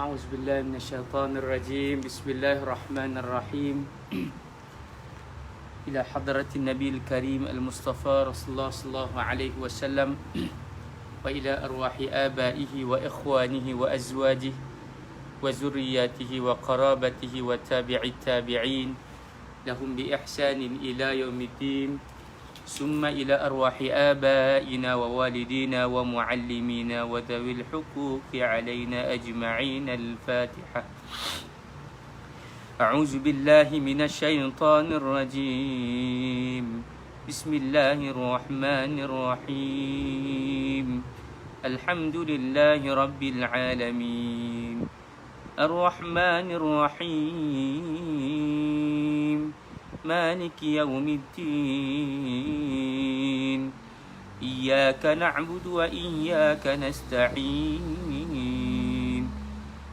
أعوذ بالله من الشيطان الرجيم. بسم الله الرحمن الرحيم. إلى حضرة النبي الكريم المصطفى رسول الله صلى الله عليه وسلم وإلى أرواح آبائه وإخوانه وأزواجه وذرياته وقرابته وتابع التابعين لهم بإحسان إلى يوم الدين، ثم إلى أرواح آبائنا ووالدينا ومعلمينا وذوي الحقوق علينا أجمعين. الفاتحة. أعوذ بالله من الشيطان الرجيم. بسم الله الرحمن الرحيم. الحمد لله رب العالمين الرحمن الرحيم مالك يوم الدين إياك نعبد وإياك نستعين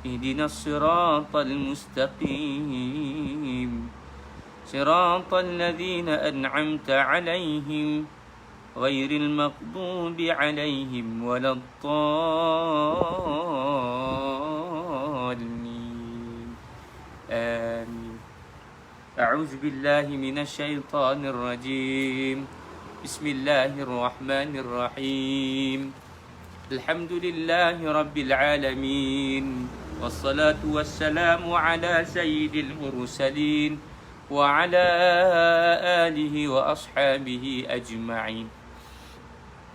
اهدنا الصراط المستقيم صراط الذين أنعمت عليهم غير المغضوب عليهم ولا الضالين. آمين. أعوذ بالله من الشيطان الرجيم. بسم الله الرحمن الرحيم. الحمد لله رب العالمين والصلاة والسلام على سيد المرسلين وعلى آله وأصحابه أجمعين.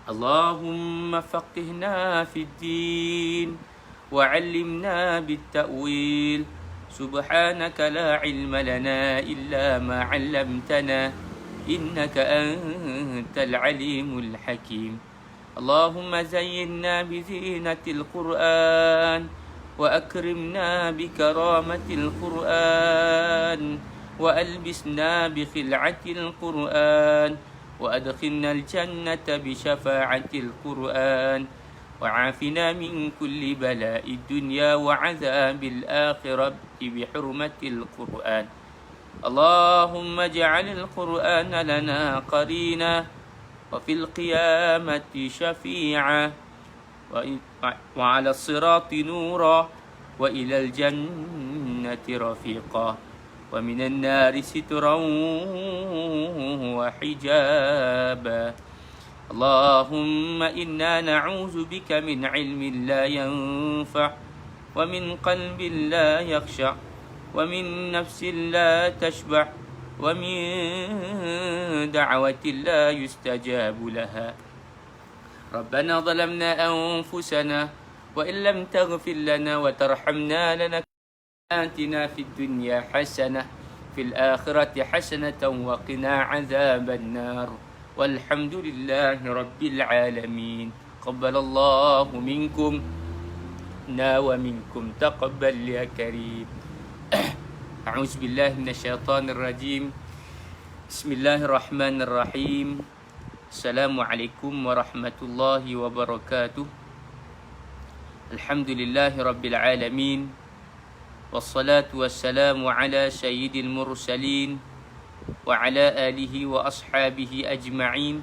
اللهم فقهنا في الدين وعلمنا بالتأويل. سبحانك لا علم لنا إلا ما علمتنا إنك أنت العليم الحكيم. اللهم زينا بزينة القرآن وأكرمنا بكرامة القرآن وألبسنا بخلعة القرآن وأدخلنا الجنة بشفاعة القرآن وعافنا من كل بلاء الدنيا وعذاب الآخرة بحرمة القرآن. اللهم اجعل القرآن لنا قرينا وفي القيامة شفيعا وعلى الصراط نورا وإلى الجنة رفيقا ومن النار سترا وحجابا. اللهم إنا نعوذ بك من علم لا ينفع ومن قلب لا يخشع ومن نفس لا تشبع ومن دعوة لا يستجاب لها. ربنا ظلمنا أنفسنا وإن لم تغفر لنا وترحمنا لنكونن آتنا في الدنيا حسنة في الآخرة حسنة وقنا عذاب النار. والحمد لله رب العالمين. قبل الله منكم ومنكم تقبل يا كريم. أعوذ بالله من الشيطان الرجيم. بسم الله الرحمن الرحيم. السلام عليكم ورحمة الله وبركاته. الحمد لله رب العالمين والصلاة والسلام على سيد المرسلين وعلى آله وأصحابه أجمعين.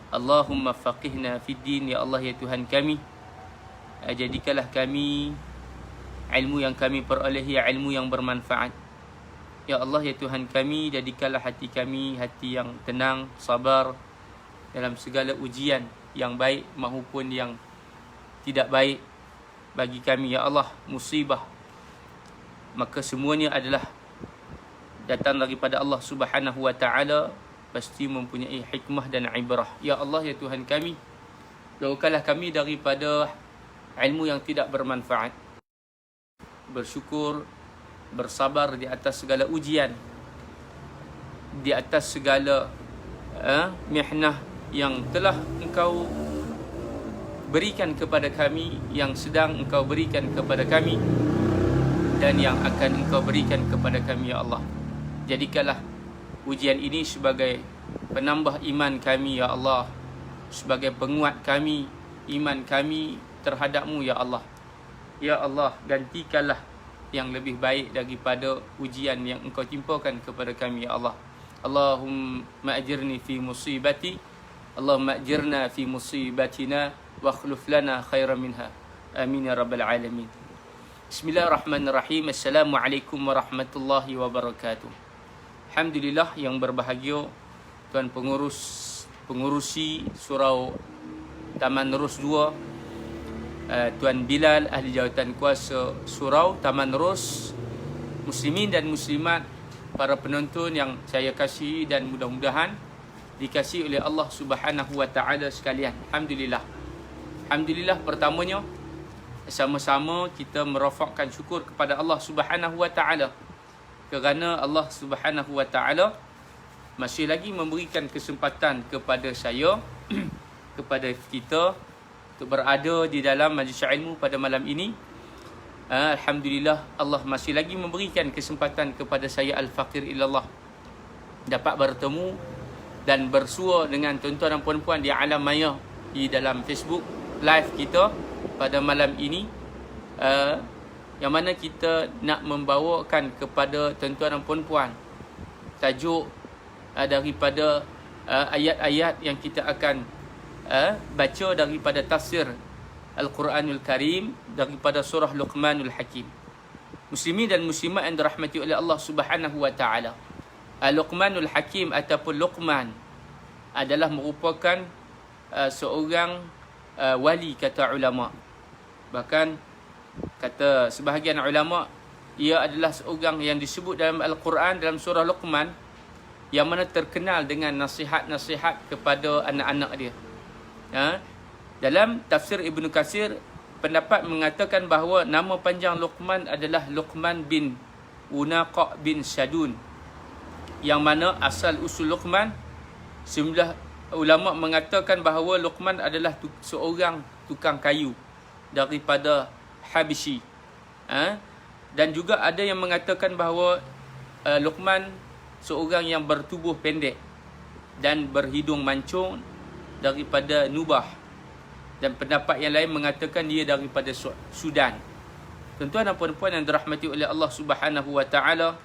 اللهم فقهنا في الدين. Ya Allah, ya Tuhan kami, jadikanlah kami ilmu yang kami perolehi ilmu yang bermanfaat. Ya Allah, ya Tuhan kami, jadikanlah hati kami hati yang tenang, sabar dalam segala ujian yang baik maupun yang tidak baik bagi kami. Ya Allah, musibah maka semuanya adalah datang daripada Allah Subhanahu wa ta'ala, pasti mempunyai hikmah dan ibrah. Ya Allah, ya Tuhan kami, jauhkanlah kami daripada ilmu yang tidak bermanfaat. Bersyukur, bersabar di atas segala ujian, di atas segala mihnah yang telah Engkau berikan kepada kami, yang sedang Engkau berikan kepada kami, dan yang akan Engkau berikan kepada kami. Ya Allah, jadikanlah ujian ini sebagai penambah iman kami. Ya Allah, sebagai penguat kami, iman kami terhadap-Mu. Ya Allah, ya Allah, gantikanlah yang lebih baik daripada ujian yang Engkau timpakan kepada kami. Ya Allah, Allahumma ajirni fi musibati, Allahumma ajirna fi musibatina wa akhluf lana khairan minha. Amin ya rabbal alamin. Bismillahirrahmanirrahim. Assalamualaikum warahmatullahi wabarakatuh. Alhamdulillah yang berbahagia Tuan pengurusi Surau Taman Ros 2, Tuan Bilal, ahli jawatan kuasa Surau Taman Ros, muslimin dan muslimat, para penonton yang saya kasihi dan mudah-mudahan dikasihi oleh Allah Subhanahu wa taala sekalian. Alhamdulillah. Alhamdulillah, pertamanya sama-sama kita merafakkan syukur kepada Allah Subhanahu wa taala kerana Allah Subhanahu wa taala masih lagi memberikan kesempatan kepada saya kepada kita untuk berada di dalam majlis ilmu pada malam ini. Alhamdulillah, Allah masih lagi memberikan kesempatan kepada saya Al-Faqir Ilallah dapat bertemu dan bersua dengan tuan-tuan dan puan-puan di alam maya di dalam Facebook live kita pada malam ini, yang mana kita nak membawakan kepada tuan-tuan dan puan-puan tajuk daripada ayat-ayat yang kita akan baca daripada tafsir Al-Quranul Karim daripada surah Luqmanul Hakim. Muslimin dan muslimat yang dirahmati oleh Allah Subhanahu wa taala, Luqmanul Hakim ataupun Luqman adalah merupakan seorang wali, kata ulama. Bahkan kata sebahagian ulama, ia adalah seorang yang disebut dalam Al-Quran dalam surah Luqman yang mana terkenal dengan nasihat-nasihat kepada anak-anak dia. Dalam tafsir Ibnu Katsir, pendapat mengatakan bahawa nama panjang Luqman adalah Luqman bin Unaqa bin Sadun, yang mana asal usul Luqman, sejumlah ulama mengatakan bahawa Luqman adalah seorang tukang kayu daripada Habsyi. Dan juga ada yang mengatakan bahawa Luqman seorang yang bertubuh pendek dan berhidung mancung daripada Nubah. Dan pendapat yang lain mengatakan dia daripada Sudan. Tuan-tuan dan puan-puan yang dirahmati oleh Allah Subhanahu wa taala,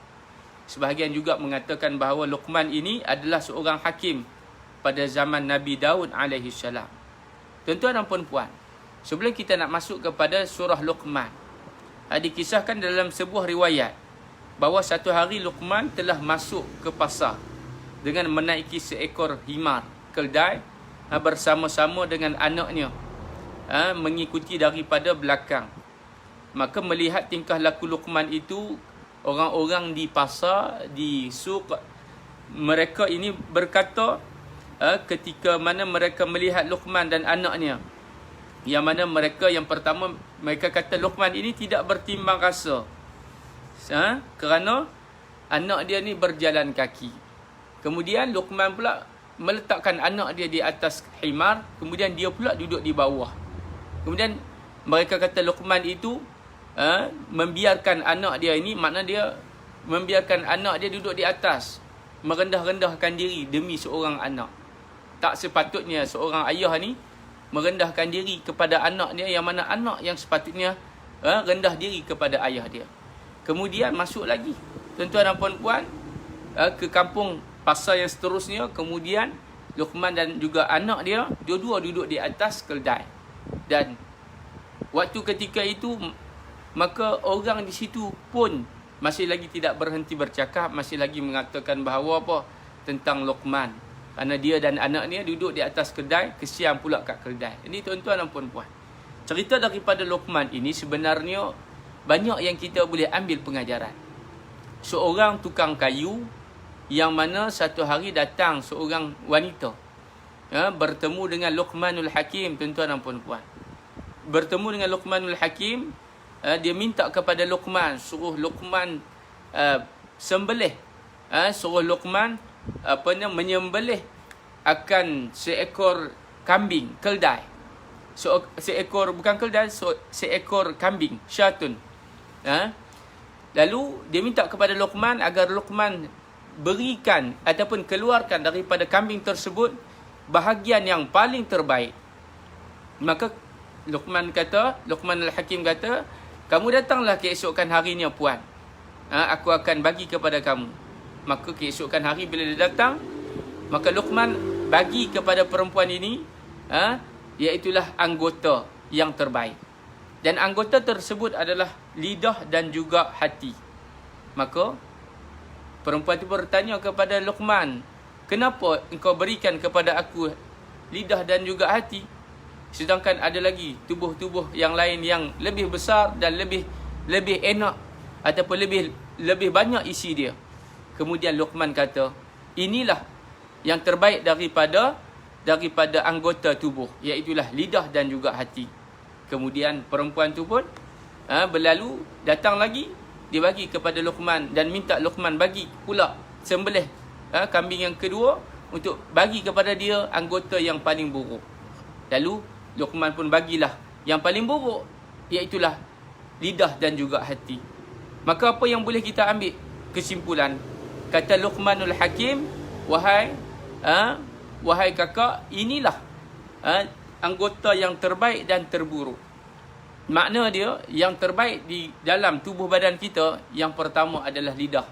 sebahagian juga mengatakan bahawa Luqman ini adalah seorang hakim pada zaman Nabi Daud alaihi salam. Tuan-tuan dan puan-puan, sebelum kita nak masuk kepada surah Luqman, dikisahkan dalam sebuah riwayat bahawa satu hari Luqman telah masuk ke pasar dengan menaiki seekor himar keldai bersama-sama dengan anaknya, mengikuti daripada belakang. Maka melihat tingkah laku Luqman itu, orang-orang di pasar, di suk, mereka ini berkata ketika mana mereka melihat Luqman dan anaknya, yang mana mereka yang pertama, mereka kata Luqman ini tidak bertimbang rasa, kerana anak dia ni berjalan kaki. Kemudian Luqman pula meletakkan anak dia di atas himar, kemudian dia pula duduk di bawah. Kemudian mereka kata Luqman itu membiarkan anak dia ini, makna dia membiarkan anak dia duduk di atas, merendah-rendahkan diri demi seorang anak. Tak sepatutnya seorang ayah ni merendahkan diri kepada anak dia, yang mana anak yang sepatutnya rendah diri kepada ayah dia. Kemudian masuk lagi, tuan-tuan dan puan-puan, ke kampung pasar yang seterusnya. Kemudian Luqman dan juga anak dia dua-dua duduk di atas keldai. Dan waktu ketika itu, maka orang di situ pun masih lagi tidak berhenti bercakap, masih lagi mengatakan bahawa apa tentang Luqman, kerana dia dan anaknya duduk di atas keldai, kesian pula kat keldai. Ini tuan-tuan dan puan-puan, cerita daripada Luqman ini sebenarnya banyak yang kita boleh ambil pengajaran. Seorang tukang kayu, yang mana satu hari datang seorang wanita bertemu dengan Luqmanul Hakim. Tuan-tuan dan puan-puan, bertemu dengan Luqmanul Hakim, dia minta kepada Luqman, suruh Luqman sembelih, suruh Luqman menyembelih akan seekor kambing keldai, seekor, bukan keldai, seekor kambing, syatun. Lalu dia minta kepada Luqman agar Luqman berikan ataupun keluarkan daripada kambing tersebut bahagian yang paling terbaik. Maka Luqman Al-Hakim kata, kamu datanglah keesokan harinya puan, aku akan bagi kepada kamu. Maka keesokan hari bila dia datang, maka Luqman bagi kepada perempuan ini, iaitulah anggota yang terbaik. Dan anggota tersebut adalah lidah dan juga hati. Maka perempuan itu bertanya kepada Luqman, kenapa engkau berikan kepada aku lidah dan juga hati, sedangkan ada lagi tubuh-tubuh yang lain yang lebih besar dan lebih enak ataupun lebih banyak isi dia. Kemudian Luqman kata, inilah yang terbaik daripada anggota tubuh, iaitulah lidah dan juga hati. Kemudian perempuan tu pun berlalu, datang lagi, dia bagi kepada Luqman dan minta Luqman bagi pula sembelih kambing yang kedua untuk bagi kepada dia anggota yang paling buruk. Lalu Luqman pun bagilah yang paling buruk, iaitulah lidah dan juga hati. Maka apa yang boleh kita ambil kesimpulan? Kata Luqmanul Hakim, wahai kakak, inilah anggota yang terbaik dan terburuk. Makna dia, yang terbaik di dalam tubuh badan kita, yang pertama adalah lidah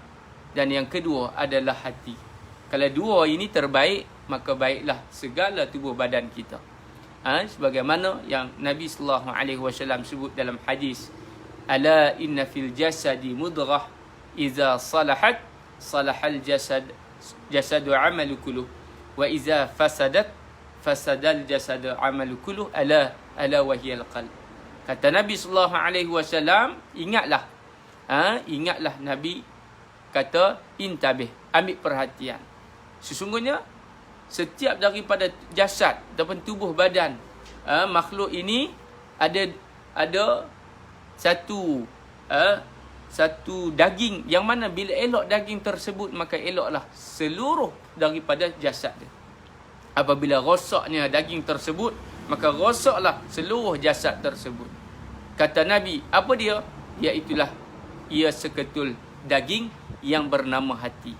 dan yang kedua adalah hati. Kalau dua ini terbaik, maka baiklah segala tubuh badan kita. Sebagaimana yang Nabi SAW sebut dalam hadis, ala inna fil jasadi mudghah iza salahat salahal jasadu amalu kulluh wa iza fasadat fasadal jasadu amalu kulluh ala wahiyal qalb. Kata Nabi SAW, ingatlah Nabi kata, intabih, ambil perhatian. Sesungguhnya setiap daripada jasad ataupun tubuh badan makhluk ini ada satu daging yang mana bila elok daging tersebut, maka eloklah seluruh daripada jasad dia. Apabila rosaknya daging tersebut, maka rosaklah seluruh jasad tersebut. Kata Nabi, apa dia? Iaitulah ia seketul daging yang bernama hati.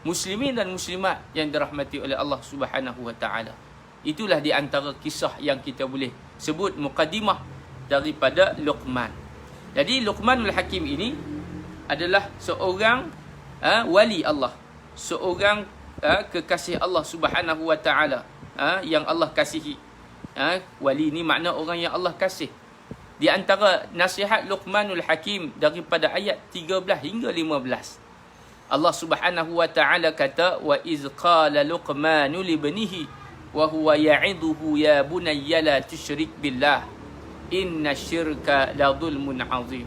Muslimin dan muslimat yang dirahmati oleh Allah Subhanahu wa taala. Itulah di antara kisah yang kita boleh sebut mukadimah daripada Luqman. Jadi Luqmanul Hakim ini adalah seorang wali Allah, seorang kekasih Allah Subhanahu wa taala, yang Allah kasihi. Wali ni makna orang yang Allah kasih. Di antara nasihat Luqmanul Hakim daripada ayat 13 hingga 15, Allah Subhanahu wa taala kata, wa iz qala Luqmanu li ibnihi wa huwa ya'iduhu ya bunayya la tusyrik billah inna syirka la dhulmun azim.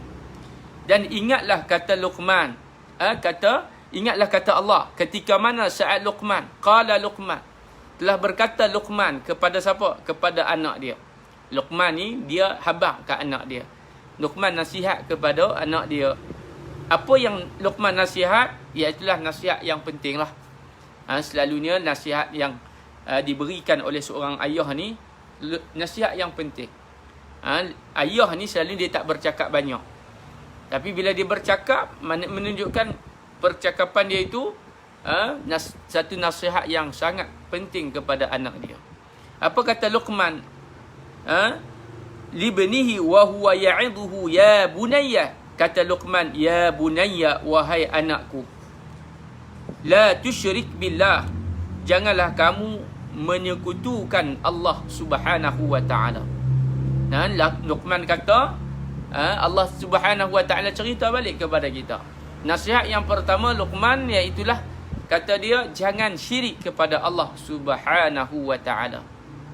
Dan ingatlah kata Luqman, ingatlah kata Allah ketika mana saat Luqman, qala Luqman, telah berkata Luqman kepada siapa? Kepada anak dia. Luqman ni dia habaq ke anak dia. Luqman nasihat kepada anak dia. Apa yang Luqman nasihat? Iaitulah nasihat yang penting lah. Selalunya nasihat yang diberikan oleh seorang ayah ni, nasihat yang penting. Ayah ni selalu dia tak bercakap banyak. Tapi bila dia bercakap, menunjukkan percakapan dia itu satu nasihat yang sangat penting kepada anak dia. Apa kata Luqman? Libnihi wa huwa ya'iduhu ya bunayya. Kata Luqman, ya bunayya, wahai anakku, la tusyrik billah, janganlah kamu menyekutukan Allah Subhanahu wa taala. Dan Luqman kata, Allah Subhanahu wa taala cerita balik kepada kita. Nasihat yang pertama Luqman, iaitulah kata dia, jangan syirik kepada Allah Subhanahu wa taala.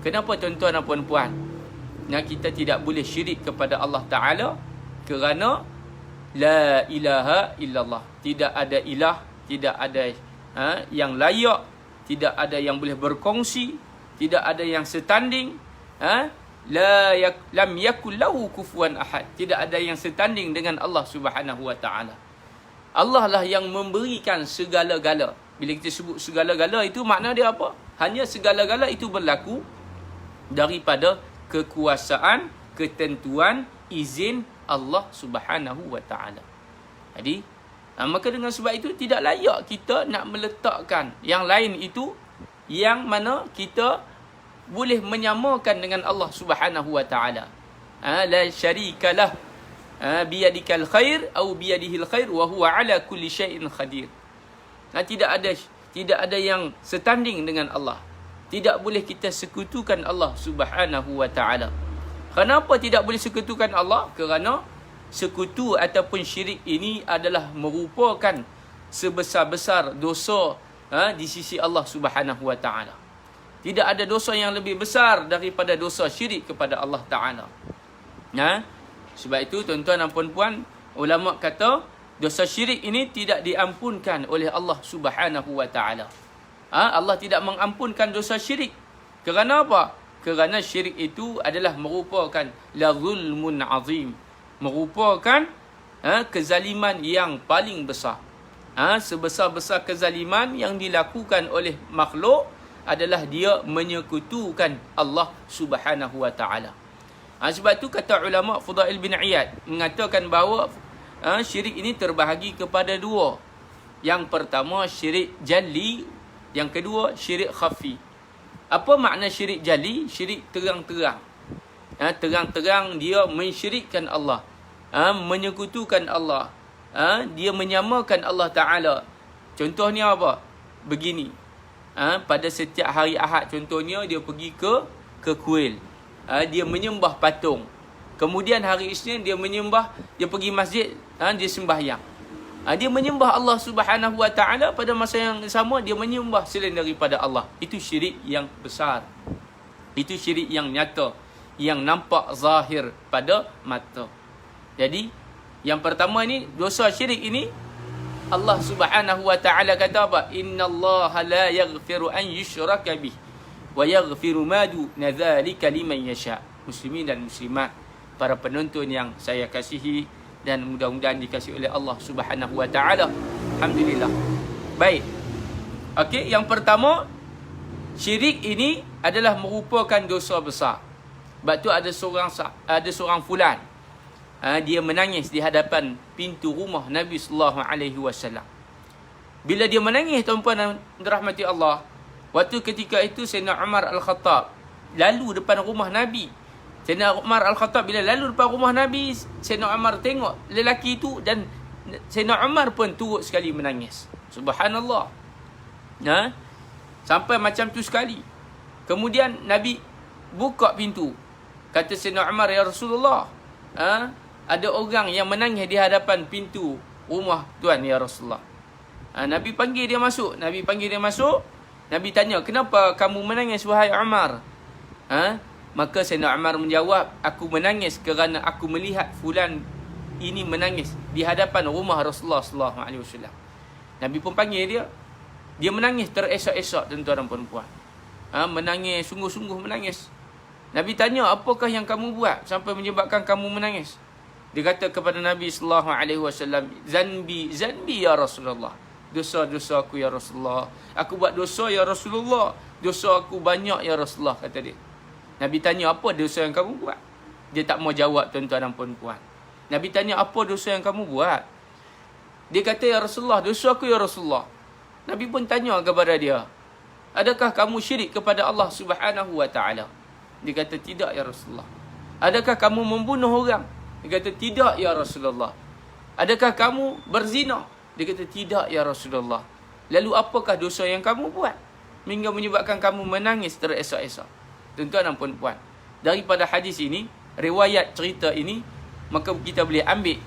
Kenapa tuan-tuan dan puan-puan? Kita tidak boleh syirik kepada Allah Taala kerana la ilaha illallah. Tidak ada ilah, tidak ada yang layak, tidak ada yang boleh berkongsi, tidak ada yang setanding. Lam yakul lahu kufuwan ahad. Tidak ada yang setanding dengan Allah Subhanahu wa taala. Allah lah yang memberikan segala-gala. Bila kita sebut segala-gala itu makna dia apa? Hanya segala-gala itu berlaku daripada kekuasaan, ketentuan, izin Allah Subhanahu wa taala. Jadi, maka dengan sebab itu tidak layak kita nak meletakkan yang lain itu yang mana kita boleh menyamakan dengan Allah Subhanahu wa taala. La syarikalah, biyadikal khair atau biyadihil khair wa huwa ala kulli syai'in qadir. Tidak ada yang setanding dengan Allah. Tidak boleh kita sekutukan Allah Subhanahu wa taala. Kenapa tidak boleh sekutukan Allah? Kerana sekutu ataupun syirik ini adalah merupakan sebesar-besar dosa di sisi Allah Subhanahu Wa Taala. Tidak ada dosa yang lebih besar daripada dosa syirik kepada Allah Taala. Sebab itu tuan-tuan dan puan-puan, ulama kata dosa syirik ini tidak diampunkan oleh Allah Subhanahu Wa Taala. Allah tidak mengampunkan dosa syirik. Kerana apa? Kerana syirik itu adalah merupakan la zulmun azim. Merupakan kezaliman yang paling besar. Sebesar-besar kezaliman yang dilakukan oleh makhluk adalah dia menyekutukan Allah Subhanahu Wa Taala. Sebab itu kata ulama Fudail bin Iyad mengatakan bahawa syirik ini terbahagi kepada dua. Yang pertama syirik jali, yang kedua syirik khafi. Apa makna syirik jali? Syirik terang-terang. Terang-terang dia mensyirikkan Allah, menyekutukan Allah, dia menyamakan Allah Ta'ala. Contohnya apa? Begini, pada setiap hari Ahad contohnya dia pergi ke kuil, dia menyembah patung. Kemudian hari Isnin dia pergi masjid, dia sembahyang. Dia menyembah Allah Subhanahu Wa Taala, pada masa yang sama dia menyembah selain daripada Allah. Itu syirik yang besar. Itu syirik yang nyata, yang nampak zahir pada mata. Jadi yang pertama ni, dosa syirik ini Allah Subhanahu Wa Taala kata apa? Innallaha la yaghfiru an yushraka bih wa yaghfiru ma duna dzalika liman yasha. Muslimin dan muslimat, para penonton yang saya kasihi dan mudah-mudahan dikasihi oleh Allah Subhanahu Wa Taala. Alhamdulillah. Baik. Okey, yang pertama, syirik ini adalah merupakan dosa besar. Sebab tu ada seorang fulan, dia menangis di hadapan pintu rumah Nabi sallallahu alaihi wasallam. Bila dia menangis, tuan-tuan dan dirahmati Allah, waktu ketika itu Sayyidina Umar Al-Khattab lalu depan rumah Nabi. Sayyidina Umar Al-Khattab bila lalu depan rumah Nabi, Sayyidina Umar tengok lelaki itu dan Sayyidina Umar pun turut sekali menangis. Subhanallah. Sampai macam tu sekali. Kemudian Nabi buka pintu. Kata Sayyidina Umar, ya Rasulullah, ada orang yang menangis di hadapan pintu rumah tuan ya Rasulullah. Nabi panggil dia masuk. Nabi tanya, kenapa kamu menangis wahai Umar? Maka Sayyidina Umar menjawab, aku menangis kerana aku melihat fulan ini menangis di hadapan rumah Rasulullah sallallahu alaihi wasallam. Nabi pun panggil dia. Dia menangis teresak-esak, tuan-tuan dan puan-puan. Menangis, sungguh-sungguh menangis. Nabi tanya, apakah yang kamu buat sampai menyebabkan kamu menangis? Dia kata kepada Nabi sallallahu alaihi wasallam, zanbi ya Rasulullah. Dosa aku ya Rasulullah. Aku buat dosa ya Rasulullah. Dosa aku banyak ya Rasulullah, kata dia. Nabi tanya, apa dosa yang kamu buat? Dia tak mau jawab, tuan-tuan dan puan-puan. Nabi tanya, apa dosa yang kamu buat? Dia kata, ya Rasulullah, dosa aku ya Rasulullah. Nabi pun tanya kepada dia, adakah kamu syirik kepada Allah Subhanahu Wa Taala? Dia kata, tidak ya Rasulullah. Adakah kamu membunuh orang? Dia kata, tidak ya Rasulullah. Adakah kamu berzina? Dia kata, tidak ya Rasulullah. Lalu apakah dosa yang kamu buat hingga menyebabkan kamu menangis teresak-esak? Tuan-tuan dan puan-puan, daripada hadis ini, riwayat cerita ini, maka kita boleh ambil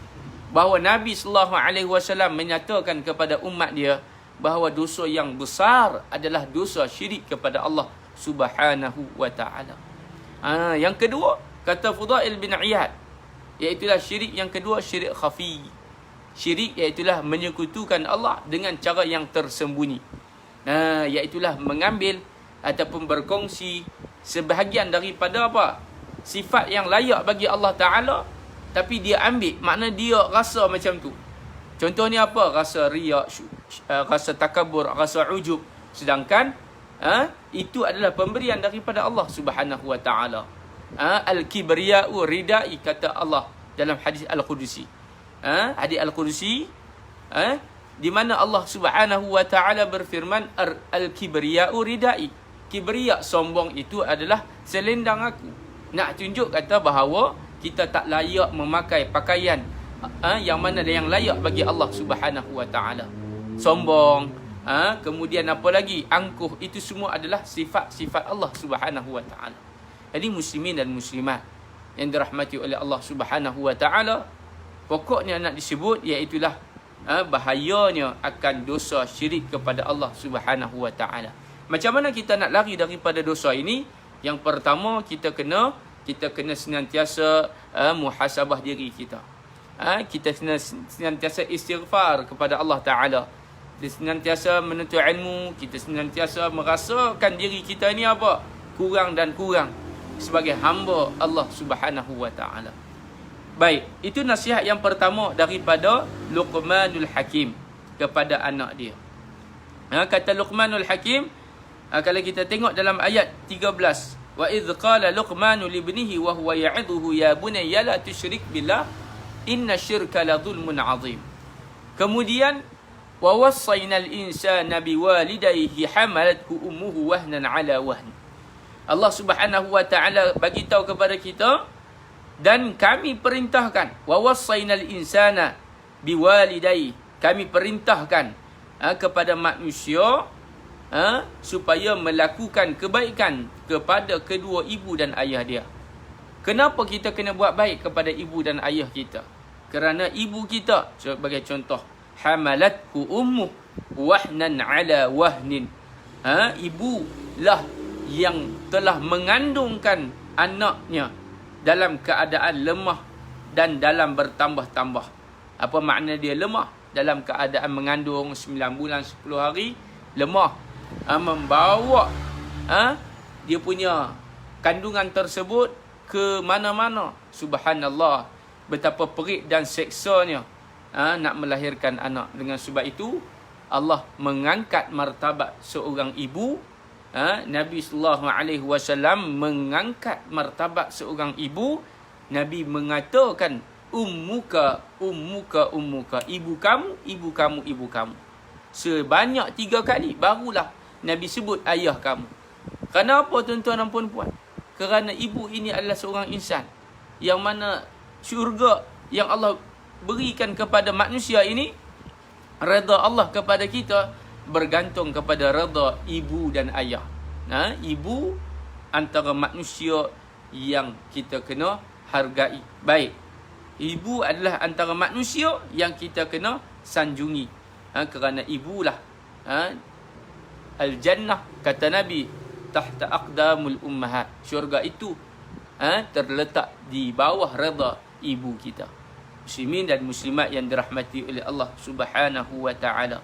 bahawa Nabi sallallahu alaihi wasallam menyatakan kepada umat dia bahawa dosa yang besar adalah dosa syirik kepada Allah Subhanahu Wa Taala. Yang kedua, kata Fudail bin Iyad, iaitulah syirik yang kedua, syirik khafi. Syirik iaitulah menyekutukan Allah dengan cara yang tersembunyi. Iaitulah mengambil ataupun berkongsi sebahagian daripada apa? Sifat yang layak bagi Allah Ta'ala, tapi dia ambil, makna dia rasa macam tu. Contohnya apa? Rasa riak, rasa takabur, rasa ujub. Sedangkan itu adalah pemberian daripada Allah Subhanahu Wa Ta'ala. Al-kibriya'u ridai, kata Allah dalam hadis Al-Qudusi. Hadis Al-Qudusi, di mana Allah Subhanahu Wa Ta'ala berfirman, Al-kibriya'u ridai. Kibriya, sombong itu adalah selendang aku. Nak tunjuk kata bahawa kita tak layak memakai pakaian yang mana yang layak bagi Allah Subhanahu Wa Ta'ala. Sombong, kemudian apa lagi? Angkuh, itu semua adalah sifat-sifat Allah Subhanahu Wa Ta'ala. Jadi muslimin dan muslimat, yang dirahmati oleh Allah Subhanahu wa taala, pokoknya nak disebut iaitulah bahayanya akan dosa syirik kepada Allah Subhanahu wa taala. Macam mana kita nak lari daripada dosa ini? Yang pertama, kita kena senantiasa muhasabah diri kita. Kita senantiasa istighfar kepada Allah Ta'ala. Kita senantiasa menuntut ilmu. Kita senantiasa merasakan diri kita ni apa? Kurang dan kurang sebagai hamba Allah Subhanahu wa Ta'ala. Baik, itu nasihat yang pertama daripada Luqmanul Hakim kepada anak dia. Kata Luqmanul Hakim, kalau kita tengok dalam ayat 13, wa idh qala Luqmanu li ibnihi wa huwa ya'idhuhu ya bunayya la tusyrik billah inna syirka la dhulmun 'azim. Kemudian wa wassaynal insana biwalidayhi hamalathu ummuhu wahnan 'ala wahn. Allah Subhanahu wa taala bagi tahu kepada kita, dan kami perintahkan, wa wassaynal insana biwalidayhi, kami perintahkan kepada manusia supaya melakukan kebaikan kepada kedua ibu dan ayah dia. Kenapa kita kena buat baik kepada ibu dan ayah kita? Kerana ibu kita, sebagai contoh, hamalathu ummuh wahnan ala wahnin. Ibu lah yang telah mengandungkan anaknya dalam keadaan lemah dan dalam bertambah-tambah. Apa makna dia lemah? Dalam keadaan mengandung 9 bulan 10 hari, lemah. Membawa dia punya kandungan tersebut ke mana-mana. Subhanallah, betapa perit dan seksanya nak melahirkan anak. Dengan sebab itu Allah mengangkat martabat seorang ibu. Nabi SAW mengangkat martabat seorang ibu. Nabi mengatakan ummuka, ummuka, ummuka, ibu kamu, ibu kamu, ibu kamu. Sebanyak 3 kali barulah Nabi sebut ayah kamu. Kenapa tuan-tuan dan puan-puan? Kerana ibu ini adalah seorang insan yang mana syurga yang Allah berikan kepada manusia ini, redha Allah kepada kita bergantung kepada redha ibu dan ayah. Ibu antara manusia yang kita kena hargai. Baik, ibu adalah antara manusia yang kita kena sanjungi. Kerana ibulah al-jannah, kata Nabi, tahta aqdamul ummahat. Syurga itu terletak di bawah redha ibu kita. Muslimin dan muslimat yang dirahmati oleh Allah Subhanahu wa taala.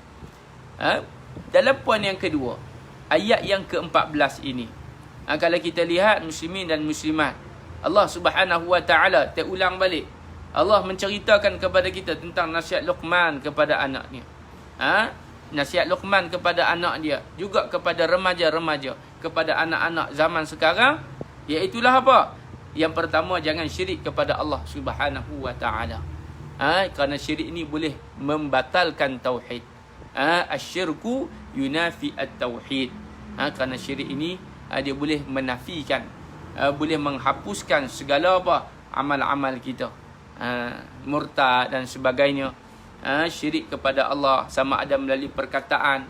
Dalam poin yang kedua, ayat yang ke-14 ini, kalau kita lihat muslimin dan muslimat, Allah Subhanahu wa taala terulang balik. Allah menceritakan kepada kita tentang nasihat Luqman kepada anaknya. Nasihat Luqman kepada anak dia, juga kepada remaja-remaja, kepada anak-anak zaman sekarang, iaitulah apa? Yang pertama, jangan syirik kepada Allah Subhanahu wa taala. Kerana syirik ini boleh membatalkan tauhid. Asyirku yunafi at-tauhid. Kerana syirik ini dia boleh menafikan, boleh menghapuskan segala apa? Amal-amal kita. Murtad dan sebagainya. Syirik kepada Allah sama ada melalui perkataan,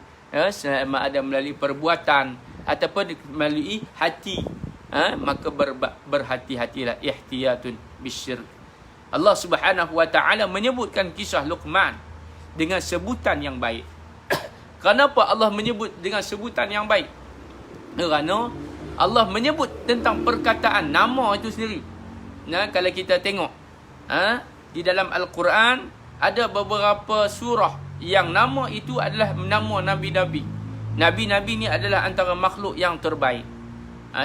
sama ada melalui perbuatan ataupun melalui hati. Maka berhati-hatilah, ihtiyatun bisyirk. Allah Subhanahu wa taala menyebutkan kisah Luqman dengan sebutan yang baik. Kenapa Allah menyebut dengan sebutan yang baik? Kerana Allah menyebut tentang perkataan nama itu sendiri. Kalau kita tengok di dalam Al-Quran, ada beberapa surah yang nama itu adalah nama Nabi-Nabi. Nabi-Nabi ni adalah antara makhluk yang terbaik.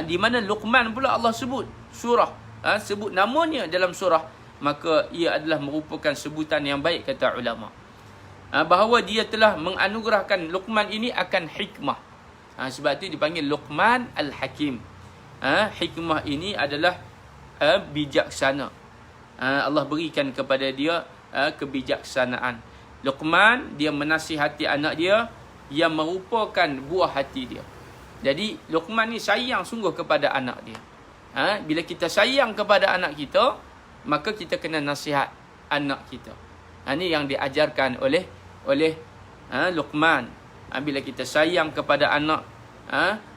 Di mana Luqman pula Allah sebut surah, sebut namanya dalam surah, maka ia adalah merupakan sebutan yang baik, kata ulama. Bahawa dia telah menganugerahkan Luqman ini akan hikmah. Sebab itu dipanggil Luqman Al-Hakim. Hikmah ini adalah bijaksana. Allah berikan kepada dia kebijaksanaan. Luqman, dia menasihati anak dia yang merupakan buah hati dia. Jadi Luqman ni sayang sungguh kepada anak dia. Bila kita sayang kepada anak kita, maka kita kena nasihat anak kita. Ini yang diajarkan oleh Luqman. Bila kita sayang kepada anak,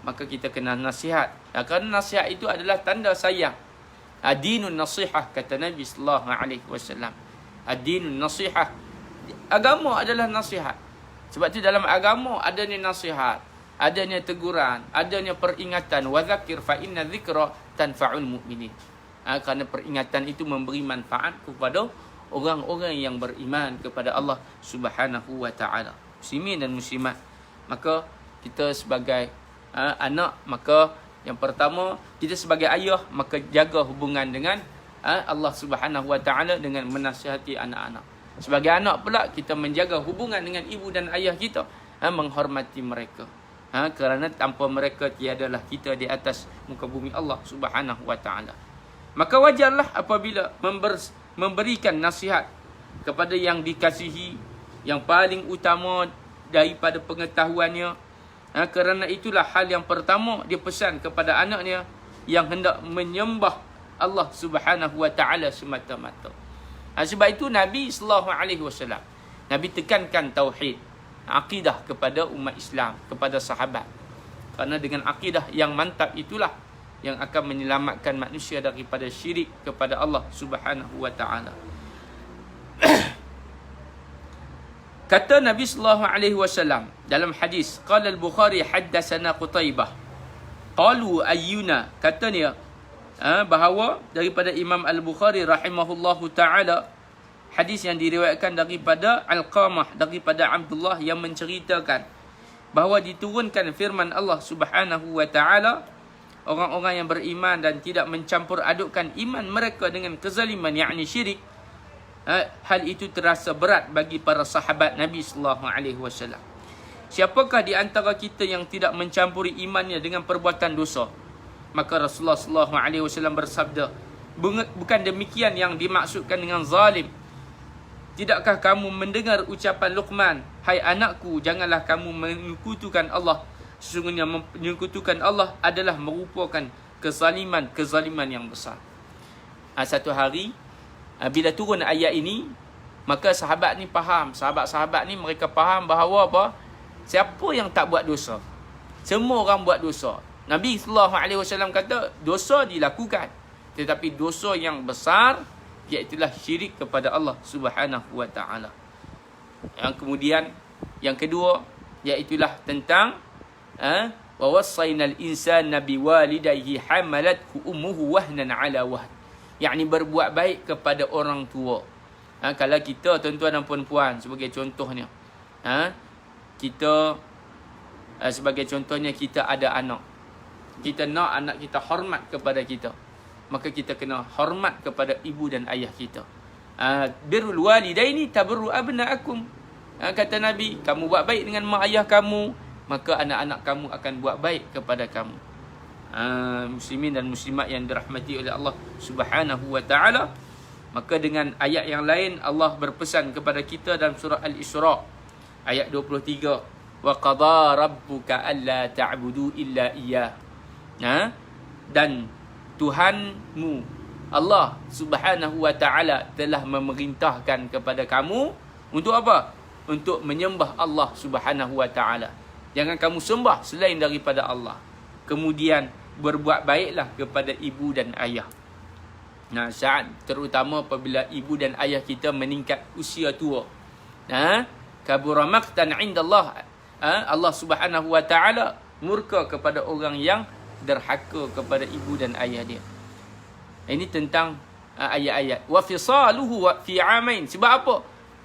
maka kita kena nasihat. Kerana nasihat itu adalah tanda sayang. Ad-dinun nasihah, kata Nabi sallallahu alaihi wasallam. Ad-dinun nasihah. Agama adalah nasihat. Sebab tu dalam agama adanya nasihat, adanya teguran, adanya peringatan. Wa dzakir fa inna dzikra tanfa'ul mu'minin. Kerana peringatan itu memberi manfaat kepada orang-orang yang beriman kepada Allah Subhanahu wa taala. Muslimin dan muslimat, maka kita sebagai anak, maka yang pertama, kita sebagai ayah, maka jaga hubungan dengan Allah Subhanahu wa taala dengan menasihati anak-anak. Sebagai anak pula, kita menjaga hubungan dengan ibu dan ayah kita, menghormati mereka. Kerana tanpa mereka tiadalah kita di atas muka bumi Allah Subhanahu wa taala. Maka wajarlah apabila memberikan nasihat kepada yang dikasihi, yang paling utama daripada pengetahuannya. Kerana itulah hal yang pertama dia pesan kepada anaknya yang hendak menyembah Allah Subhanahu wa taala semata-mata. Sebab itu Nabi sallallahu alaihi wasallam, Nabi tekankan tauhid, akidah kepada umat Islam, kepada sahabat. Kerana dengan akidah yang mantap itulah yang akan menyelamatkan manusia daripada syirik kepada Allah Subhanahu wa taala. Kata Nabi sallallahu alaihi wasallam dalam hadis, qala al-Bukhari haddatsana Qutaibah. Qalu ayyuna, katanya bahawa daripada Imam Al-Bukhari rahimahullahu taala, hadis yang diriwayatkan daripada Alqamah, daripada Abdullah, yang menceritakan bahawa diturunkan firman Allah Subhanahu wa taala, orang-orang yang beriman dan tidak mencampur adukkan iman mereka dengan kezaliman, yakni syirik, hal itu terasa berat bagi para sahabat Nabi sallallahu alaihi wasallam. Siapakah di antara kita yang tidak mencampuri imannya dengan perbuatan dosa? Maka Rasulullah sallallahu alaihi wasallam bersabda, bukan demikian yang dimaksudkan dengan zalim. Tidakkah kamu mendengar ucapan Luqman, hai anakku, janganlah kamu menyekutukan Allah. Sesungguhnya menyekutukan Allah adalah merupakan kezaliman yang besar. Satu hari bila turun ayat ini, maka sahabat ni faham, sahabat-sahabat ni mereka faham bahawa apa? Siapa yang tak buat dosa? Semua orang buat dosa. Nabi sallallahu alaihi wasallam kata dosa dilakukan, tetapi dosa yang besar iaitulah syirik kepada Allah Subhanahu wa taala. Yang kemudian yang kedua iaitulah tentang wa wassaynal insana biwalidayhi hamalathu ummuhu wahnan ala wahn. Yakni berbuat baik kepada orang tua. Kalau kita, tuan-tuan dan puan-puan, sebagai contohnya, kita sebagai contohnya kita ada anak. Kita nak anak kita hormat kepada kita, maka kita kena hormat kepada ibu dan ayah kita. Birrul walidaini tabarru abnaakum. Kata Nabi, kamu buat baik dengan mak ayah kamu, maka anak-anak kamu akan buat baik kepada kamu. Muslimin dan muslimat yang dirahmati oleh Allah Subhanahu wa taala, maka dengan ayat yang lain Allah berpesan kepada kita dalam surah Al-Isra ayat 23, wa qada rabbuka alla ta'budu illa iyyah. Dan Tuhanmu Allah Subhanahu wa taala telah memerintahkan kepada kamu untuk apa? Untuk menyembah Allah Subhanahu wa taala. Jangan kamu sembah selain daripada Allah. Kemudian berbuat baiklah kepada ibu dan ayah. Saat terutama apabila ibu dan ayah kita meningkat usia tua. Kabura maqtan 'inda Allah. Allah Subhanahu wa taala murka kepada orang yang derhaka kepada ibu dan ayah dia. Ini tentang ayat-ayat. Wa fisaluhu fi 'amain. Sebab apa?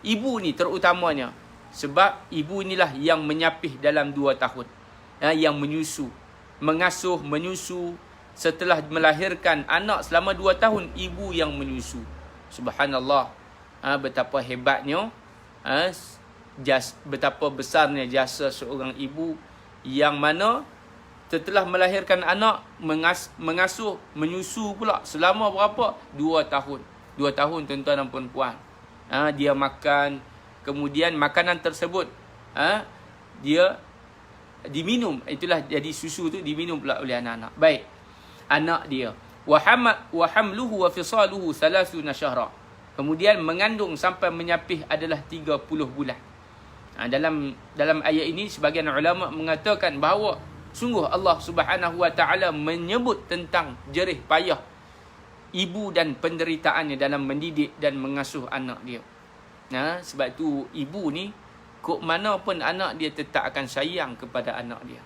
Ibu ni terutamanya. Sebab ibu inilah yang menyapih dalam 2 tahun. Yang menyusu, mengasuh, menyusu. Setelah melahirkan anak selama 2 tahun, ibu yang menyusu. Subhanallah. Betapa hebatnya, betapa besarnya jasa seorang ibu yang mana setelah melahirkan anak, mengasuh, menyusu pula selama berapa? 2 tahun. 2 tahun, tuan-tuan dan puan-puan. Dia makan, kemudian makanan tersebut dia diminum. Itulah jadi susu tu diminum pula oleh anak-anak. Baik. Anak dia. Wa hamluhu wa fisaluhu 30 syahra. Kemudian mengandung sampai menyapih adalah 30 bulan. Dalam ayat ini sebagian ulama mengatakan bahawa sungguh Allah Subhanahu wa taala menyebut tentang jerih payah ibu dan penderitaannya dalam mendidik dan mengasuh anak dia. Sebab tu ibu ni kok mana pun anak dia tetap akan sayang kepada anak dia.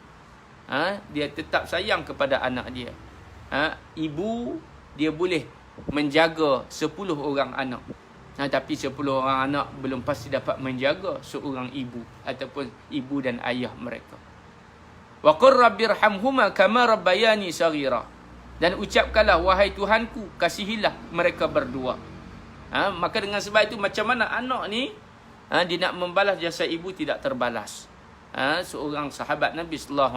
Dia tetap sayang kepada anak dia. Ibu dia boleh menjaga 10 orang anak. Tapi 10 orang anak belum pasti dapat menjaga seorang ibu ataupun ibu dan ayah mereka. Wa qur rabbirhamhuma kama rabbayani saghira. Dan ucapkanlah, wahai Tuhanku, kasihilah mereka berdua. Maka dengan sebab itu, macam mana anak ni dia nak membalas jasa ibu tidak terbalas. Seorang sahabat Nabi SAW,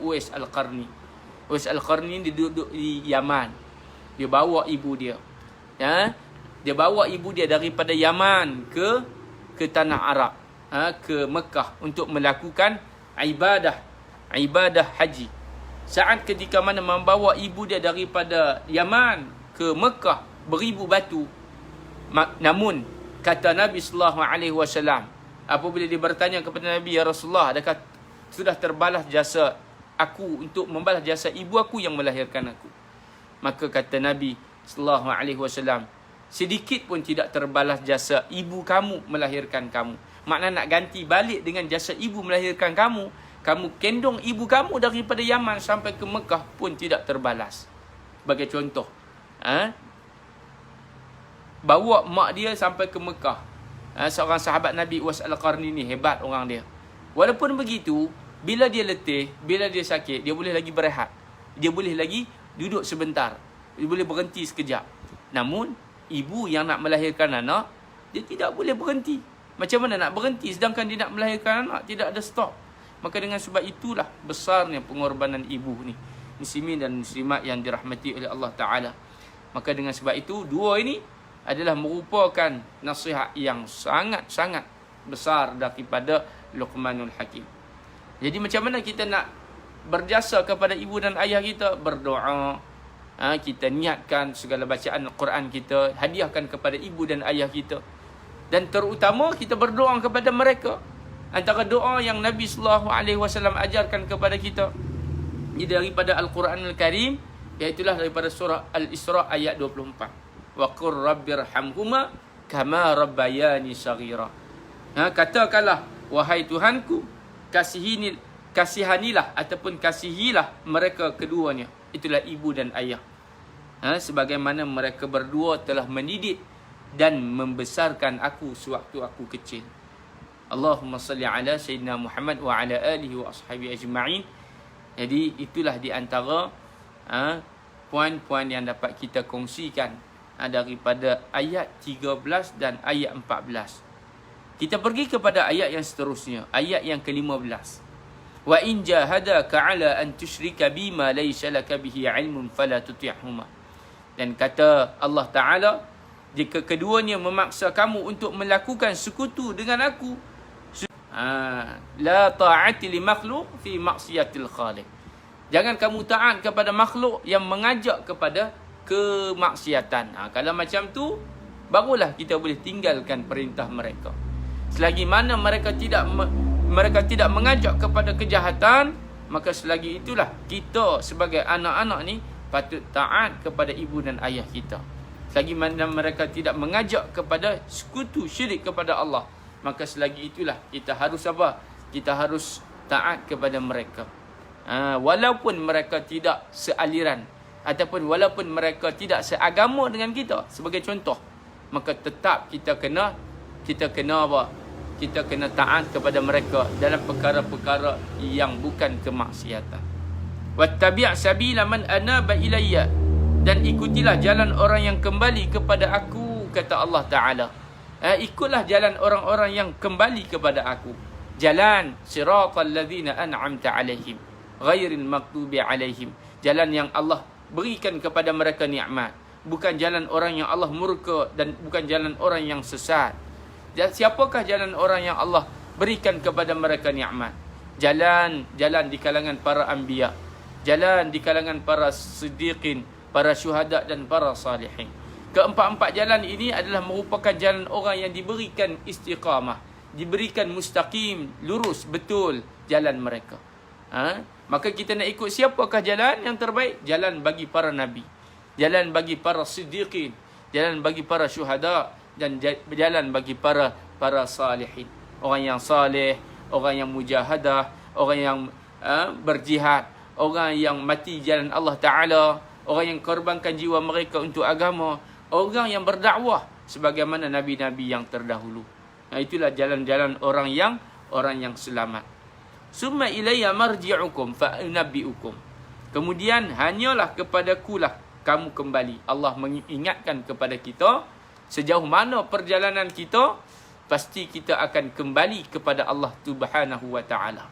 Uwais Al-Qarni. Uwais Al-Qarni dia duduk di Yaman. Dia bawa ibu dia. Dia bawa ibu dia daripada Yaman ke tanah Arab, ke Mekah untuk melakukan ibadah haji. Saat ketika mana membawa ibu dia daripada Yaman ke Mekah, beribu batu. Namun kata Nabi SAW, apabila dia bertanya kepada Nabi, ya Rasulullah, adakah sudah terbalas jasa aku untuk membalas jasa ibu aku yang melahirkan aku? Maka kata Nabi SAW, sedikit pun tidak terbalas jasa ibu kamu melahirkan kamu. Maknanya nak ganti balik dengan jasa ibu melahirkan kamu. Kamu kendong ibu kamu daripada Yaman sampai ke Mekah pun tidak terbalas. Sebagai contoh, bawa mak dia sampai ke Mekah. Seorang sahabat Nabi, Uwais Al-Qarni ni hebat orang dia. Walaupun begitu, bila dia letih, bila dia sakit, dia boleh lagi berehat. Dia boleh lagi duduk sebentar. Dia boleh berhenti sekejap. Namun, ibu yang nak melahirkan anak, dia tidak boleh berhenti. Macam mana nak berhenti sedangkan dia nak melahirkan anak? Tidak ada stop. Maka dengan sebab itulah besarnya pengorbanan ibu ni. Muslimin dan muslimat yang dirahmati oleh Allah Ta'ala. Maka dengan sebab itu, dua ini adalah merupakan nasihat yang sangat-sangat besar daripada Luqmanul Hakim. Jadi macam mana kita nak berjasa kepada ibu dan ayah kita? Berdoa. Kita niatkan segala bacaan Al-Quran kita, hadiahkan kepada ibu dan ayah kita. Dan terutama kita berdoa kepada mereka. Antara doa yang Nabi SAW ajarkan kepada kita ini daripada Al-Quran Al-Karim, iaitulah daripada surah Al-Isra ayat 24. Wa qur rabbirhamhuma kama rabbayani saghira. Katakanlah, wahai Tuhanku, kasihanilah ataupun kasihilah mereka keduanya. Itulah ibu dan ayah. Sebagaimana mereka berdua telah mendidik dan membesarkan aku sewaktu aku kecil. Allahumma salli ala Sayyidina Muhammad wa ala alihi wa ashabihi ajma'in. Jadi itulah di antara poin-poin yang dapat kita kongsikan daripada ayat 13 dan ayat 14. Kita pergi kepada ayat yang seterusnya, ayat yang ke-15. Wa in jahadaka ala an tusyrika bima laysa laka bihi ilmun fala tuti'huma. Dan kata Allah Ta'ala, jika keduanya memaksa kamu untuk melakukan sekutu dengan aku, la ta'ati li makhluq fi maksiatil khaliq. Jangan kamu taat kepada makhluk yang mengajak kepada kemaksiatan. Kalau macam tu, barulah kita boleh tinggalkan perintah mereka. Selagi mana mereka tidak mengajak kepada kejahatan, maka selagi itulah kita sebagai anak-anak ni patut taat kepada ibu dan ayah kita. Selagi mana mereka tidak mengajak kepada sekutu syirik kepada Allah, maka selagi itulah kita harus apa? Kita harus taat kepada mereka. Walaupun mereka tidak sealiran ataupun walaupun mereka tidak seagama dengan kita, sebagai contoh, maka tetap kita kena apa? Kita kena taat kepada mereka dalam perkara-perkara yang bukan kemaksiatan. Wattabi' sabila man anaba ilayya. Dan ikutilah jalan orang yang kembali kepada aku, kata Allah Ta'ala. Ikutlah jalan orang-orang yang kembali kepada aku. Jalan siratal ladzina an'amta alaihim ghairil maghdubi alaihim. Jalan yang Allah berikan kepada mereka nikmat. Bukan jalan orang yang Allah murka dan bukan jalan orang yang sesat. Siapakah jalan orang yang Allah berikan kepada mereka nikmat? Jalan di kalangan para anbiya. Jalan di kalangan para siddiqin, para syuhada dan para salihin. Keempat-empat jalan ini adalah merupakan jalan orang yang diberikan istiqamah, diberikan mustaqim, lurus, betul jalan mereka. Maka kita nak ikut siapakah jalan yang terbaik? Jalan bagi para nabi. jalan bagi para siddiqin, jalan bagi para syuhada, dan jalan bagi para salihin. Orang yang saleh, orang yang mujahadah, orang yang berjihad, orang yang mati jalan Allah Ta'ala, orang yang korbankan jiwa mereka untuk agama, orang yang berdakwah sebagaimana nabi-nabi yang terdahulu. Itulah jalan-jalan orang yang selamat. Summa ilayya marji'ukum fa unabbi'ukum. Kemudian hanyalah kepadakulah kamu kembali. Allah mengingatkan kepada kita sejauh mana perjalanan kita, pasti kita akan kembali kepada Allah Subhanahu wa taala.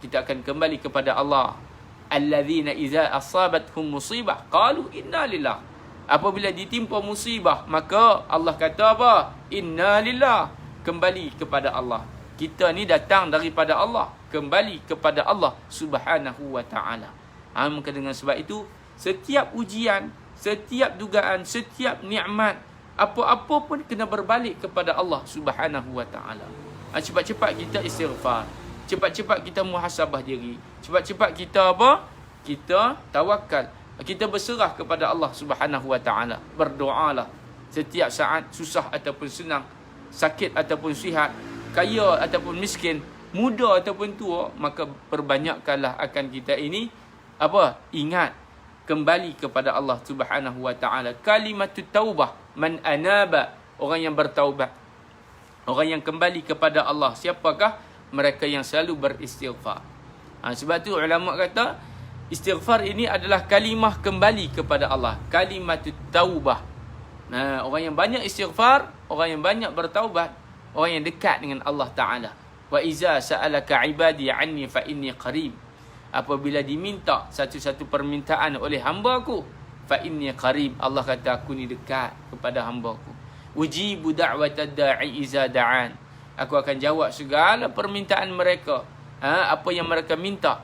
Kita akan kembali kepada Allah. Alladzina idza asabathum musibah qalu inna lillah. Apabila ditimpa musibah, maka Allah kata apa? Inna lillah. Kembali kepada Allah. Kita ni datang daripada Allah, kembali kepada Allah Subhanahu wa taala. Maka dengan sebab itu, setiap ujian, setiap dugaan, setiap nikmat, apa-apa pun kena berbalik kepada Allah Subhanahu wa taala. Cepat-cepat kita istighfar. Cepat-cepat kita muhasabah diri. Cepat-cepat kita apa? Kita tawakal. Kita berserah kepada Allah Subhanahu wa taala. Berdoalah setiap saat, susah ataupun senang, sakit ataupun sihat, kaya ataupun miskin, muda ataupun tua, maka perbanyakkanlah akan kita ini ingat kembali kepada Allah Subhanahu wa taala. Kalimatut taubah, man anaba, orang yang bertaubat, orang yang kembali kepada Allah. Siapakah? Mereka yang selalu beristighfar. Sebab tu ulama kata istighfar ini adalah kalimah kembali kepada Allah. Kalimatut taubah. Orang yang banyak istighfar, orang yang banyak bertaubat, orang yang dekat dengan Allah Ta'ala. Wa iza sa'alaka ibadi anni fa inni qarib. Apabila diminta satu-satu permintaan oleh hamba aku, fa inni qarib, Allah kata aku ni dekat kepada hamba aku. Ujibu da'watad da'i iza da'an. Aku akan jawab segala permintaan mereka, apa yang mereka minta.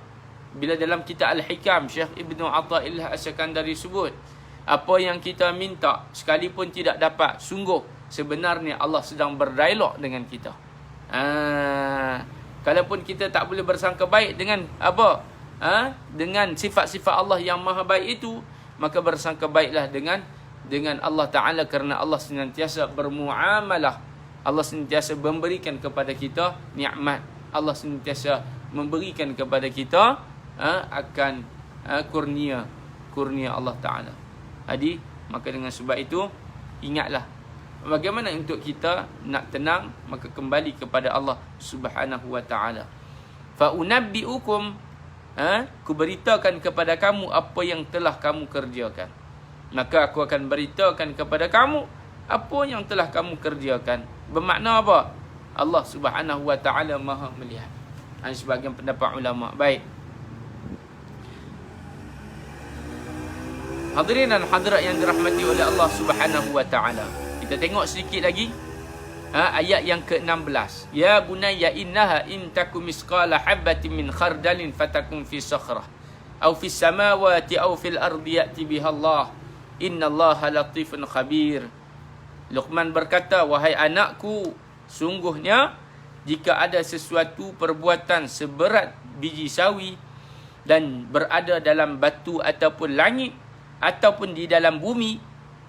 Bila dalam kitab Al-Hikam, Syekh Ibnu Atha'illah As-Sakandari sebut, apa yang kita minta sekalipun tidak dapat, sungguh sebenarnya Allah sedang berdialog dengan kita. Kalaupun kita tak boleh bersangka baik dengan dengan sifat-sifat Allah yang maha baik itu, maka bersangka baiklah dengan Allah Ta'ala, kerana Allah senantiasa bermuamalah. Allah senantiasa memberikan kepada kita nikmat. Allah senantiasa memberikan kepada kita akan kurnia Allah Ta'ala. Jadi, maka dengan sebab itu, ingatlah bagaimana untuk kita nak tenang, maka kembali kepada Allah Subhanahu wa Ta'ala. Fa unabbi'ukum, ku beritakan kepada kamu apa yang telah kamu kerjakan. Maka aku akan beritakan kepada kamu apa yang telah kamu kerjakan. Bermakna apa? Allah Subhanahu wa taala Maha melihat. Sebahagian pendapat ulama. Baik. Hadirin dan hadirat yang dirahmati oleh Allah Subhanahu wa taala. Kita tengok sedikit lagi ayat yang ke-16. Ya bunayya innaha in takum misqala habatin min khardalin fatakum fi sakhrah aw fis samawati aw fil ardi ya'ti biha Allah. Innallaha latifun khabir. Luqman berkata, wahai anakku, sungguhnya jika ada sesuatu perbuatan seberat biji sawi dan berada dalam batu ataupun langit ataupun di dalam bumi,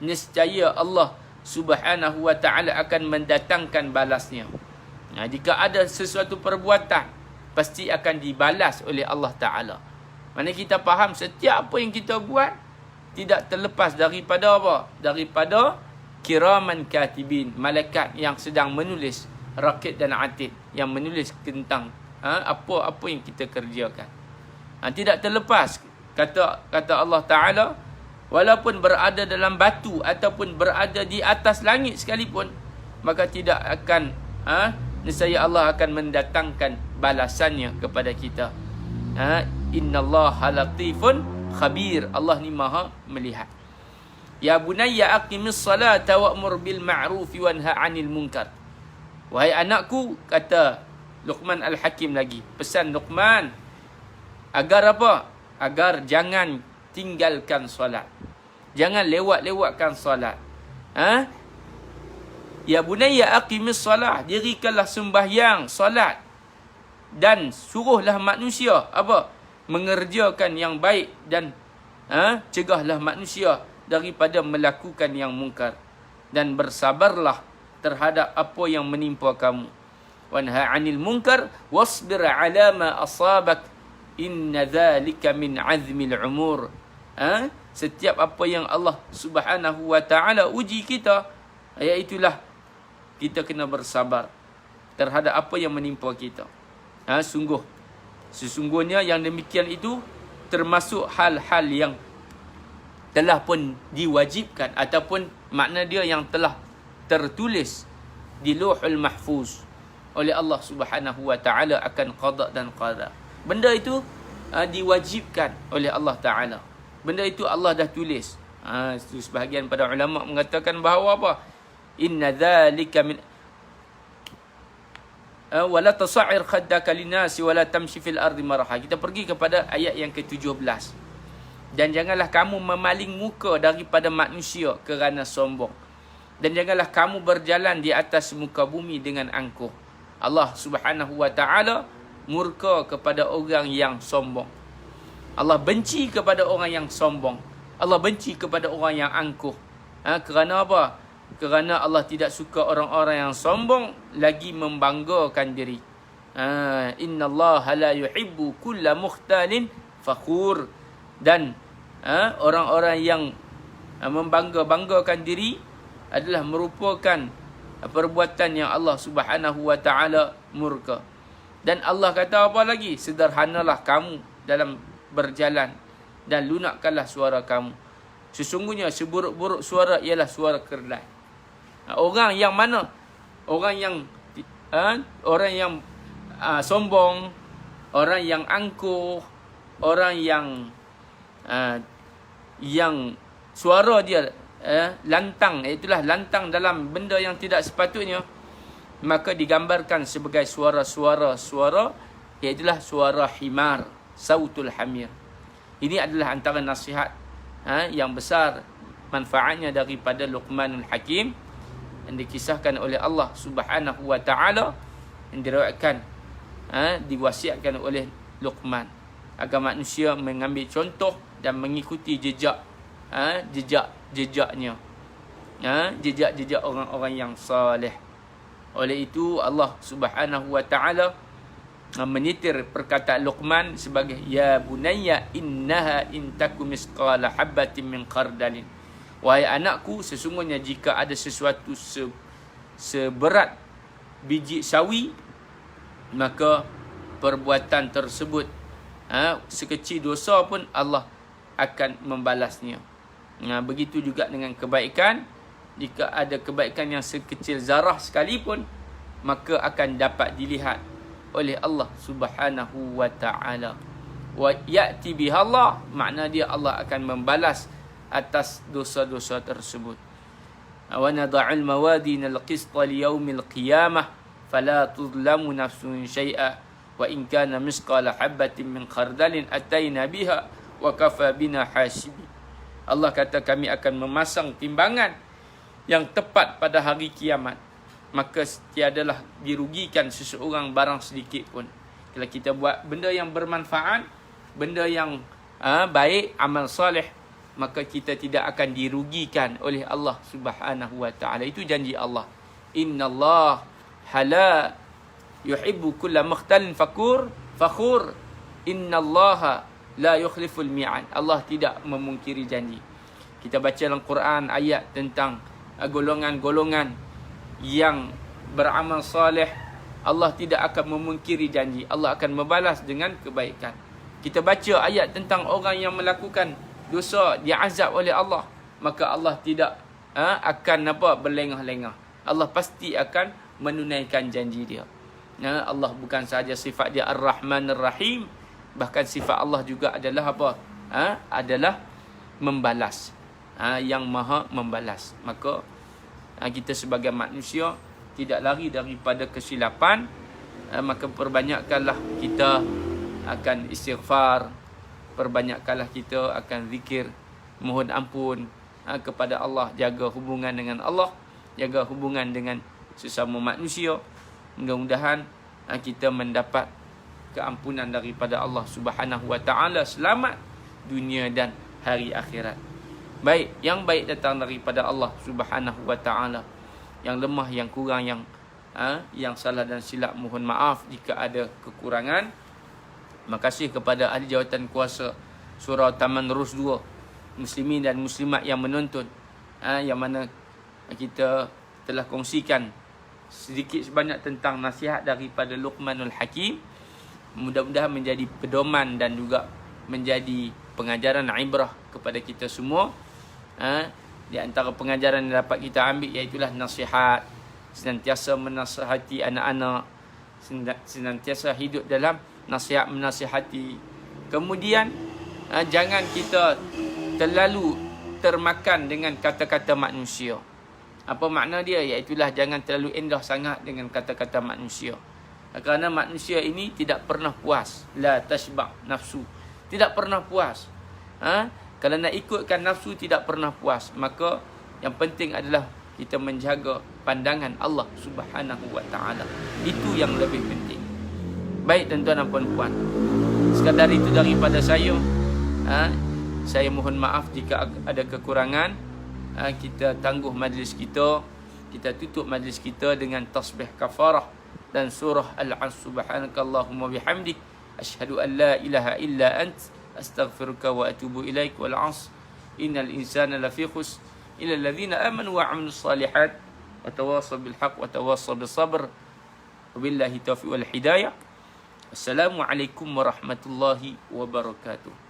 nescaya Allah Subhanahu wa ta'ala akan mendatangkan balasnya. Jika ada sesuatu perbuatan, pasti akan dibalas oleh Allah Ta'ala. Mana kita faham setiap apa yang kita buat tidak terlepas daripada apa? Daripada kiraman katibin, malaikat yang sedang menulis, raqib dan atid, yang menulis tentang apa-apa yang kita kerjakan. Tidak terlepas, kata Allah Ta'ala, walaupun berada dalam batu ataupun berada di atas langit sekalipun, maka tidak akan nescaya Allah akan mendatangkan balasannya kepada kita. Innallaha latifun khabir. Allah ni maha melihat. Ya bunayya aqimis salata wa'mur bil ma'ruf wanha 'anil munkar. Wahai anakku, kata Luqman Al-Hakim lagi, pesan Luqman agar apa? Agar jangan tinggalkan solat. Jangan lewat-lewatkan solat. Ya bunayya aqimis salah, dirikanlah sembahyang solat dan suruhlah manusia apa? Mengerjakan yang baik dan cegahlah manusia daripada melakukan yang mungkar, dan bersabarlah terhadap apa yang menimpa kamu. Wanha 'anil munkar wasbir 'ala ma asabak inna dzalika min 'azmil umur. Setiap apa yang Allah Subhanahu wa taala uji kita, iaitulah kita kena bersabar terhadap apa yang menimpa kita. Sesungguhnya yang demikian itu termasuk hal-hal yang telah pun diwajibkan, ataupun makna dia yang telah tertulis di Lauhul Mahfuz oleh Allah Subhanahu wa taala akan qada dan qada. Benda itu diwajibkan oleh Allah taala. Benda itu Allah dah tulis. Sebahagian pada ulama mengatakan bahawa apa? Inna dzalika min wala tasa'ir khaddaka linnasi wala tamshi fil ardi maraha. Kita pergi kepada ayat yang ke-17. Dan janganlah kamu memaling muka daripada manusia kerana sombong. Dan janganlah kamu berjalan di atas muka bumi dengan angkuh. Allah Subhanahu wa taala murka kepada orang yang sombong. Allah benci kepada orang yang sombong. Allah benci kepada orang yang angkuh. Kerana apa? Kerana Allah tidak suka orang-orang yang sombong lagi membanggakan diri. Innallaha la yuhibbu kulla mukhtalin fakhur. Dan orang-orang yang membangga-banggakan diri adalah merupakan perbuatan yang Allah Subhanahu wa taala murka. Dan Allah kata apa lagi? Sederhanalah kamu dalam berjalan dan lunakkanlah suara kamu. Sesungguhnya seburuk-buruk suara ialah suara keledai. Orang yang mana? Orang yang sombong, orang yang angkuh, orang yang suara dia lantang, itulah lantang dalam benda yang tidak sepatutnya, maka digambarkan sebagai suara, iaitulah suara himar, sautul hamir. Ini adalah antara nasihat yang besar manfaatnya daripada Luqmanul Hakim yang dikisahkan oleh Allah Subhanahu wa taala, yang diriwayatkan diwasiatkan oleh Luqman agar manusia mengambil contoh dan mengikuti jejaknya, jejak orang-orang yang saleh. Oleh itu Allah Subhanahu wa taala menyitir perkataan Luqman sebagai ya bunayya innaha in takum misqala habatin min khardalin. Wahai anakku, sesungguhnya jika ada sesuatu seberat biji sawi, maka perbuatan tersebut sekecil dosa pun Allah akan membalasnya. Begitu juga dengan kebaikan. Jika ada kebaikan yang sekecil zarah sekalipun, maka akan dapat dilihat oleh Allah Subhanahu wa taala. Wa ya'ti biha Allah, makna dia Allah akan membalas atas dosa-dosa tersebut. Wa nada'ul mawadin al-qista li yaumil qiyamah fala tuzlamu nafsun syai'a wa in kana misqala habatin min khardalin ataina biha wa kafa bina hasibi. Allah kata kami akan memasang timbangan yang tepat pada hari kiamat, maka tiadalah dirugikan seseorang barang sedikit pun. Kalau kita buat benda yang bermanfaat, benda yang baik, amal soleh, maka kita tidak akan dirugikan oleh Allah Subhanahu wa taala. Itu janji Allah. Innallaha hala yuhibbu kulla mukhtalin fakhur. Innallaha la yukhliful mi'ad. Allah tidak memungkiri janji. Kita baca dalam Quran ayat tentang golongan-golongan yang beramal soleh, Allah tidak akan memungkiri janji. Allah akan membalas dengan kebaikan. Kita baca ayat tentang orang yang melakukan dosa diazab oleh Allah, maka Allah tidak akan berlengah-lengah. Allah pasti akan menunaikan janji dia. Allah bukan sahaja sifat dia Ar-Rahman Ar-Rahim, bahkan sifat Allah juga adalah adalah membalas, yang maha membalas. Maka kita sebagai manusia tidak lari daripada kesilapan, maka perbanyakkanlah kita akan istighfar, perbanyakkanlah kita akan zikir, mohon ampun kepada Allah, jaga hubungan dengan Allah, jaga hubungan dengan sesama manusia. Mudah-mudahan kita mendapat keampunan daripada Allah Subhanahu wa taala, selamat dunia dan hari akhirat. Baik, yang baik datang daripada Allah Subhanahu wa taala. Yang lemah, yang kurang, yang salah dan silap, mohon maaf jika ada kekurangan. Makasih kepada ahli jawatan kuasa Surau Taman Rus 2, muslimin dan muslimat yang menonton, yang mana kita telah kongsikan sedikit sebanyak tentang nasihat daripada Luqmanul Hakim. Mudah-mudahan menjadi pedoman dan juga menjadi pengajaran ibrah kepada kita semua. Di antara pengajaran yang dapat kita ambil iaitulah nasihat, senantiasa menasihati anak-anak, senantiasa hidup dalam nasihat menasihati. Kemudian jangan kita terlalu termakan dengan kata-kata manusia. Apa makna dia? Iaitulah jangan terlalu indah sangat dengan kata-kata manusia. Kerana manusia ini tidak pernah puas. La tashba' nafsu. Tidak pernah puas. Kalau nak ikutkan nafsu tidak pernah puas. Maka yang penting adalah kita menjaga pandangan Allah Subhanahu wa taala. Itu yang lebih penting. Baik tuan-tuan dan puan-puan. Sekadar itu daripada saya. Saya mohon maaf jika ada kekurangan. Kita tangguh majlis kita. Kita tutup majlis kita dengan tasbih kafarah dan surah Al-As. Subhanakallahumma bihamdik asyhadu an la ilaha illa ant astaghfiruka wa atubu ilaik. Wal 'asr innal insana lafi khusr illa alladhina amanu wa 'amilus salihat wa tawassaw bil haqq wa tawassaw bis sabr. Wabillahi taufiq wal hidayah. Assalamualaikum warahmatullahi wabarakatuh.